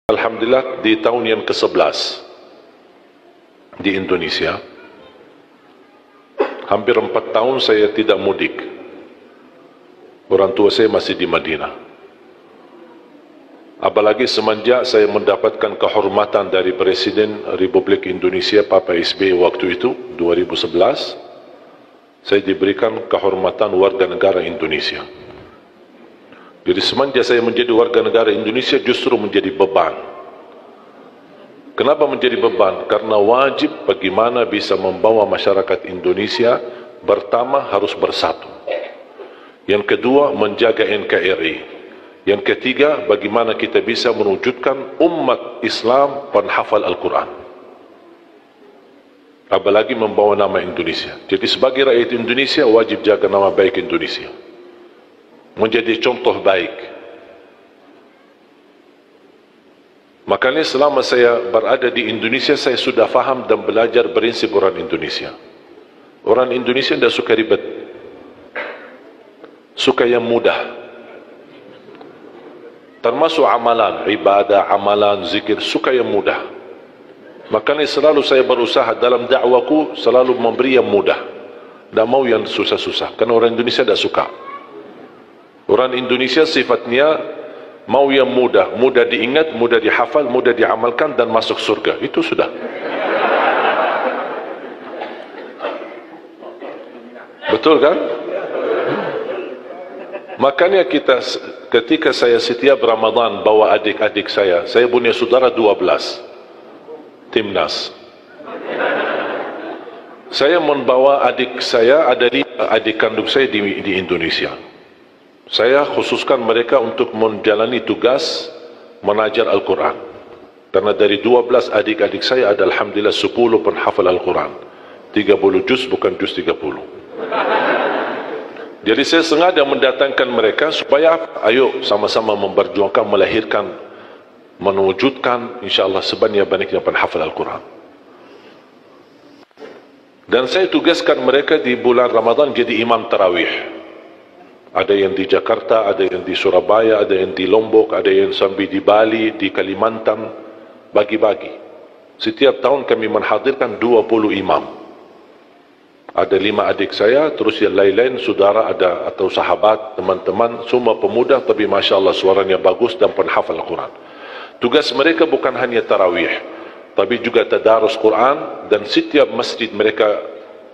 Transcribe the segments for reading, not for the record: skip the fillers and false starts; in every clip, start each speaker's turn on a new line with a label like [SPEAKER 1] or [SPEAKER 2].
[SPEAKER 1] Alhamdulillah di tahun yang ke-11 di Indonesia, hampir 4 tahun saya tidak mudik. Orang tua saya masih di Madinah. Apalagi semenjak saya mendapatkan kehormatan dari Presiden Republik Indonesia Papa SBY waktu itu 2011, saya diberikan kehormatan warga negara Indonesia. Jadi semenjak saya menjadi warga negara Indonesia justru menjadi beban. Kenapa menjadi beban? Karena wajib bagaimana bisa membawa masyarakat Indonesia pertama harus bersatu. Yang kedua menjaga NKRI. Yang ketiga bagaimana kita bisa mewujudkan umat Islam penghafal Al-Quran. Apalagi membawa nama Indonesia. Jadi sebagai rakyat Indonesia wajib jaga nama baik Indonesia. Menjadi contoh baik. Makanya selama saya berada di Indonesia, saya sudah faham dan belajar prinsip orang Indonesia. Orang Indonesia tidak suka ribet, suka yang mudah. Termasuk amalan, ibadah, amalan, zikir, suka yang mudah. Makanya selalu saya berusaha dalam dakwaku selalu memberi yang mudah. Tidak mau yang susah-susah, karena orang Indonesia tidak suka. Orang Indonesia sifatnya mau yang mudah, mudah diingat, mudah dihafal, mudah diamalkan dan masuk surga. Itu sudah. Betul kan? Makanya ketika saya setiap Ramadan bawa adik-adik saya punya saudara 12 timnas. Saya membawa adik saya, ada adik kandung saya di Indonesia. Saya khususkan mereka untuk menjalani tugas mengajar Al-Quran. Karena dari 12 adik-adik saya ada Alhamdulillah 10 penghafal Al-Quran. 30 juz bukan juz 30. Jadi saya sengaja mendatangkan mereka supaya ayo sama-sama memperjuangkan, melahirkan, mewujudkan insyaAllah sebanyak-banyaknya penghafal Al-Quran. Dan saya tugaskan mereka di bulan Ramadan jadi imam tarawih. Ada yang di Jakarta, ada yang di Surabaya, ada yang di Lombok, ada yang sampai di Bali, di Kalimantan, bagi-bagi. Setiap tahun kami menghadirkan 20 imam. Ada 5 adik saya, terus yang lain-lain, saudara ada atau sahabat, teman-teman, semua pemuda, tapi Masya Allah suaranya bagus dan penghafal Al-Quran. Tugas mereka bukan hanya tarawih, tapi juga tadarus Quran, dan setiap masjid mereka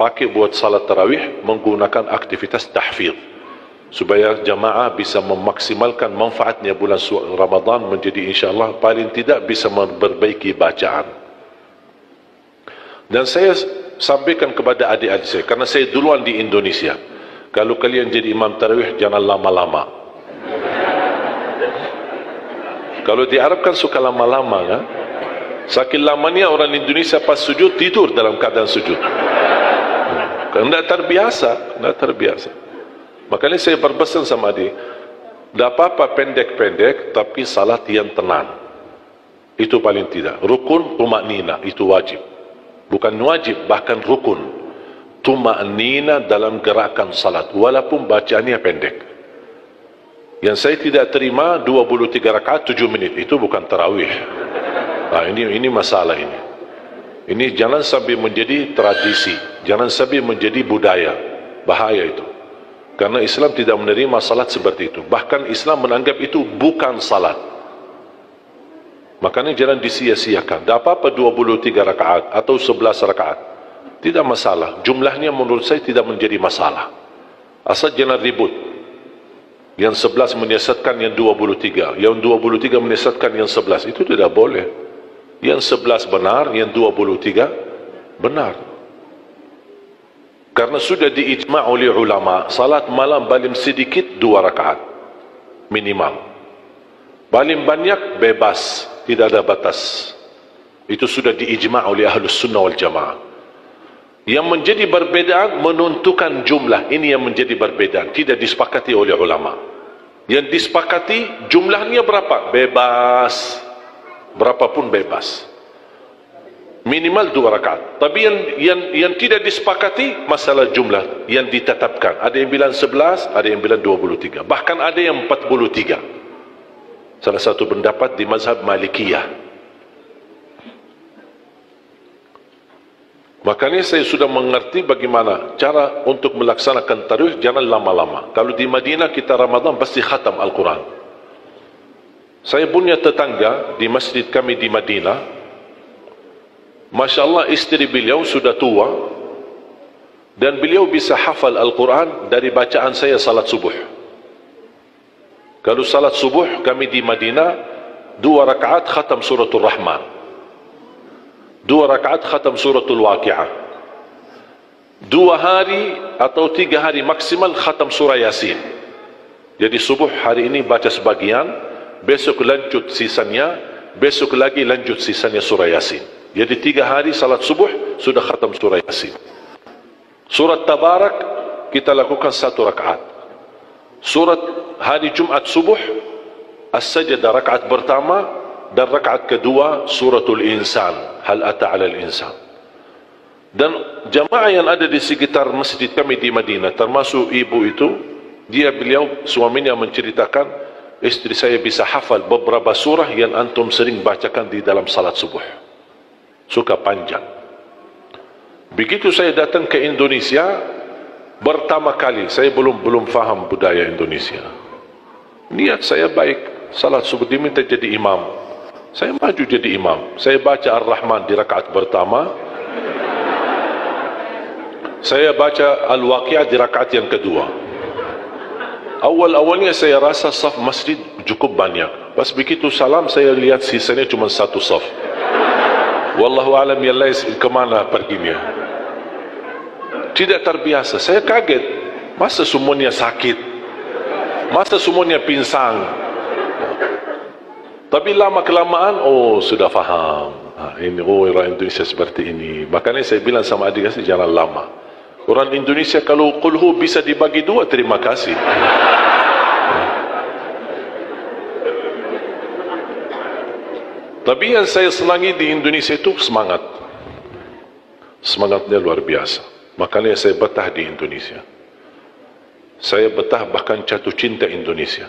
[SPEAKER 1] pakai buat salat tarawih menggunakan aktivitas tahfidz. Supaya jamaah bisa memaksimalkan manfaatnya bulan Ramadan menjadi insyaAllah paling tidak bisa memperbaiki bacaan. Dan saya sampaikan kepada adik-adik saya, karena saya duluan di Indonesia, kalau kalian jadi imam tarawih jangan lama-lama. Kalau di Arab kan suka lama-lama kan? Saking lamanya orang Indonesia pas sujud tidur dalam keadaan sujud. Tidak terbiasa. Makanya saya berpesan sama dia, tidak apa-apa pendek-pendek, tapi salat yang tenang. Itu paling tidak. Rukun, tumaknina, itu wajib. Bukan wajib, bahkan rukun. Tumaknina dalam gerakan salat, walaupun bacaannya pendek. Yang saya tidak terima, 23 rakaat 7 menit, itu bukan tarawih. Nah, ini masalah ini. Ini jangan sampai menjadi tradisi, jangan sampai menjadi budaya. Bahaya itu. Karena Islam tidak menerima salat seperti itu. Bahkan Islam menganggap itu bukan salat. Makanya jangan disia-siakan. Tak apa-apa 23 rakaat atau 11 rakaat. Tidak masalah. Jumlahnya menurut saya tidak menjadi masalah. Asal jangan ribut. Yang 11 menyesatkan yang 23. Yang 23 menyesatkan yang 11. Itu tidak boleh. Yang 11 benar, yang 23 benar. Karena sudah diijma' oleh ulama, salat malam paling sedikit 2 rakaat minimal, paling banyak bebas, tidak ada batas. Itu sudah diijma' oleh Ahlus Sunnah wal Jamaah. Yang menjadi perbedaan menentukan jumlah, ini yang menjadi perbedaan, tidak disepakati oleh ulama. Yang disepakati jumlahnya berapa? Bebas, berapapun bebas. Minimal 2 rakaat. Tapi yang tidak disepakati masalah jumlah yang ditetapkan. Ada yang bilang 11, ada yang bilang 23. Bahkan ada yang 43. salah satu pendapat di mazhab Malikiyah. Makanya saya sudah mengerti bagaimana cara untuk melaksanakan tarawih, jangan lama-lama. Kalau di Madinah kita Ramadan pasti khatam Al-Quran. Saya punya tetangga di masjid kami di Madinah, Masya Allah istri beliau sudah tua dan beliau bisa hafal Al-Quran dari bacaan saya salat subuh. Kalau salat subuh kami di Madinah 2 rakaat khatam suratul Rahman, 2 rakaat khatam suratul Waqi'ah, 2 hari atau 3 hari maksimal khatam surah Yasin. Jadi subuh hari ini baca sebagian, besok lanjut sisanya, besok lagi lanjut sisanya surah Yasin. Jadi 3 hari salat subuh sudah khatam surah Yasin. Surat Tabarak kita lakukan 1 rakaat. Surat hari Jumat subuh As-Sajdah rakaat pertama dan rakaat kedua suratul Insan, hal ata 'alal insan. Dan jamaah yang ada di sekitar masjid kami di Madinah, termasuk ibu itu, beliau suaminya menceritakan, istri saya bisa hafal beberapa surah yang antum sering bacakan di dalam salat subuh. Suka panjang. Begitu saya datang ke Indonesia pertama kali, saya belum faham budaya Indonesia. Niat saya baik, salat subuh diminta jadi imam, saya maju jadi imam. Saya baca Ar-Rahman di rakaat pertama, saya baca Al-Waqi'ah di rakaat yang kedua. Awal-awalnya saya rasa saf masjid cukup banyak. Pas begitu salam saya lihat sisanya cuma 1 saf. Wallahu alam ya Allah kemana perginya. Tidak terbiasa. Saya kaget. Masa semuanya sakit? Masa semuanya pinsang? Tapi lama kelamaan, oh sudah faham. Ini orang Indonesia seperti ini. Makanya saya bilang sama adik saya jangan lama. Orang Indonesia kalau qulhu bisa dibagi 2, terima kasih. Tapi yang saya senangi di Indonesia itu semangat. Semangatnya luar biasa. Makanya saya betah di Indonesia. Saya betah bahkan jatuh cinta Indonesia.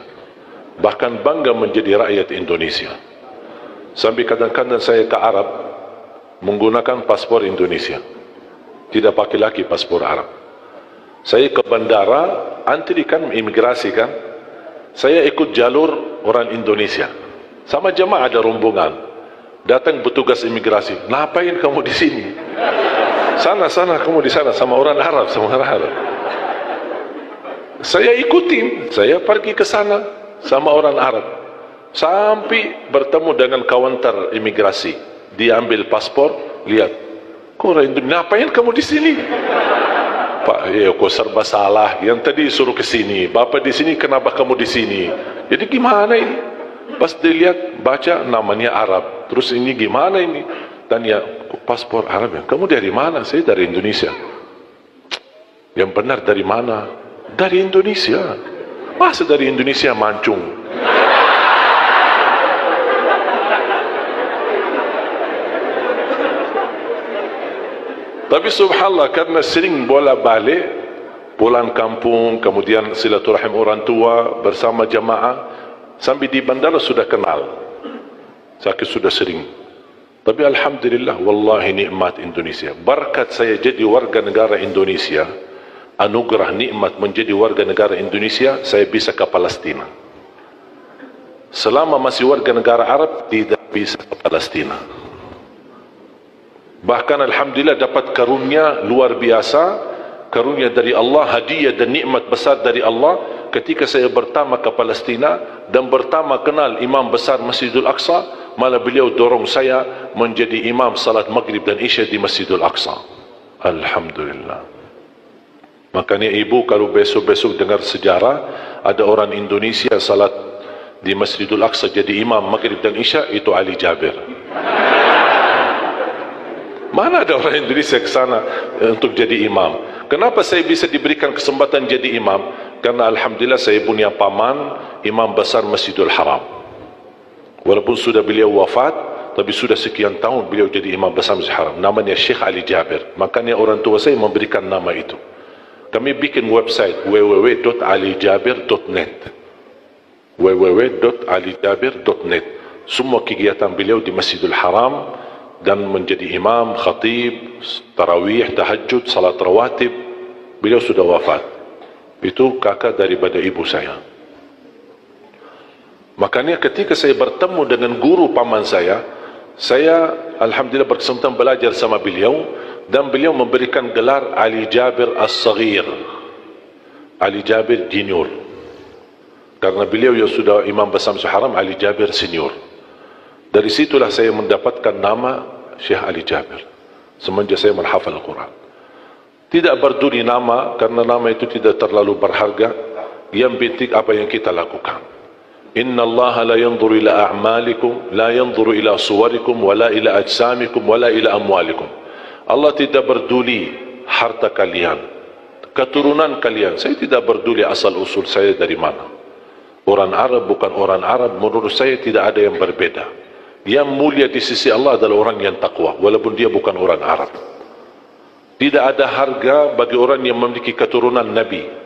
[SPEAKER 1] Bahkan bangga menjadi rakyat Indonesia. Sampai kadang-kadang saya ke Arab menggunakan paspor Indonesia, tidak pakai lagi paspor Arab. Saya ke bandara, antri kan imigrasi kan, saya ikut jalur orang Indonesia. Sama jemaah ada rombongan, datang petugas imigrasi, ngapain kamu di sini? Sana kamu di sana sama orang Arab, sama orang Arab. Saya ikutin, saya pergi ke sana sama orang Arab, sampai bertemu dengan kaunter imigrasi, diambil paspor, lihat, kok orang Indonesia, ngapain kamu di sini? Pak, kok serba salah, yang tadi suruh ke sini, bapak di sini, kenapa kamu di sini? Jadi gimana ini? Pas dilihat, baca namanya Arab, terus ini gimana ini? Tanya, paspor Arab ya? Kamu dari mana? Saya dari Indonesia. Yang benar dari mana? Dari Indonesia. Masa dari Indonesia mancung? Tapi subhanallah, karena sering bolak-balik pulang kampung, kemudian silaturahim orang tua bersama jamaah, sampai di bandara sudah kenal, sakit sudah sering. Tapi alhamdulillah, wallahi nikmat Indonesia. Berkat saya jadi warga negara Indonesia, anugerah nikmat menjadi warga negara Indonesia, saya bisa ke Palestina. Selama masih warga negara Arab, tidak bisa ke Palestina. Bahkan alhamdulillah dapat karunia luar biasa, karunia dari Allah, hadiah dan nikmat besar dari Allah. Ketika saya pertama ke Palestina dan pertama kenal imam besar Masjidul Aqsa, malah beliau dorong saya menjadi imam salat maghrib dan isya di Masjidul Aqsa. Alhamdulillah. Makanya ibu kalau besok-besok dengar sejarah ada orang Indonesia salat di Masjidul Aqsa jadi imam maghrib dan isya, itu Ali Jabir. Mana ada orang Indonesia ke sana untuk jadi imam? Kenapa saya bisa diberikan kesempatan jadi imam? Karena alhamdulillah saya punya paman imam besar Masjidul Haram. Walaupun sudah beliau wafat, tapi sudah sekian tahun beliau jadi imam besar Masjidul Haram. Namanya Syekh Ali Jabir. Makanya orang tua saya memberikan nama itu. Kami bikin website www.alijabir.net. www.alijabir.net. Semua kegiatan beliau di Masjidil Haram dan menjadi imam, khatib, tarawih, tahajud, salat rawatib. Beliau sudah wafat. Itu kakak daripada ibu saya. Makanya ketika saya bertemu dengan guru paman saya alhamdulillah berkesempatan belajar sama beliau, dan beliau memberikan gelar Ali Jabir As-Saghir, Ali Jabir Junior, karena beliau yang sudah imam besar Masjidil Haram, Ali Jabir Senior. Dari situlah saya mendapatkan nama Syekh Ali Jabir semenjak saya menghafal Al-Quran. Tidak peduli nama, karena nama itu tidak terlalu berharga. Yang penting apa yang kita lakukan. Inna Allah la yanzuru ila a'malikum, la yanzuru ila suwarikum, wala ila ajsamikum, wala ila amwalikum. Allah tidak peduli harta kalian, keturunan kalian. Saya tidak peduli asal usul saya dari mana. Orang Arab bukan orang Arab, menurut saya tidak ada yang berbeda. Yang mulia di sisi Allah adalah orang yang takwa, walaupun dia bukan orang Arab. Tidak ada harga bagi orang yang memiliki keturunan Nabi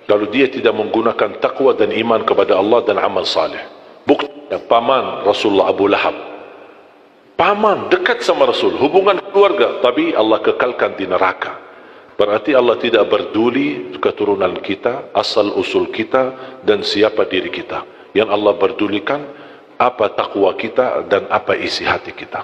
[SPEAKER 1] kalau dia tidak menggunakan takwa dan iman kepada Allah dan amal saleh. Bukti paman Rasulullah Abu Lahab, paman dekat sama Rasul, hubungan keluarga, tapi Allah kekalkan di neraka. Berarti Allah tidak peduli keturunan kita, asal usul kita, dan siapa diri kita. Yang Allah pedulikan apa takwa kita dan apa isi hati kita.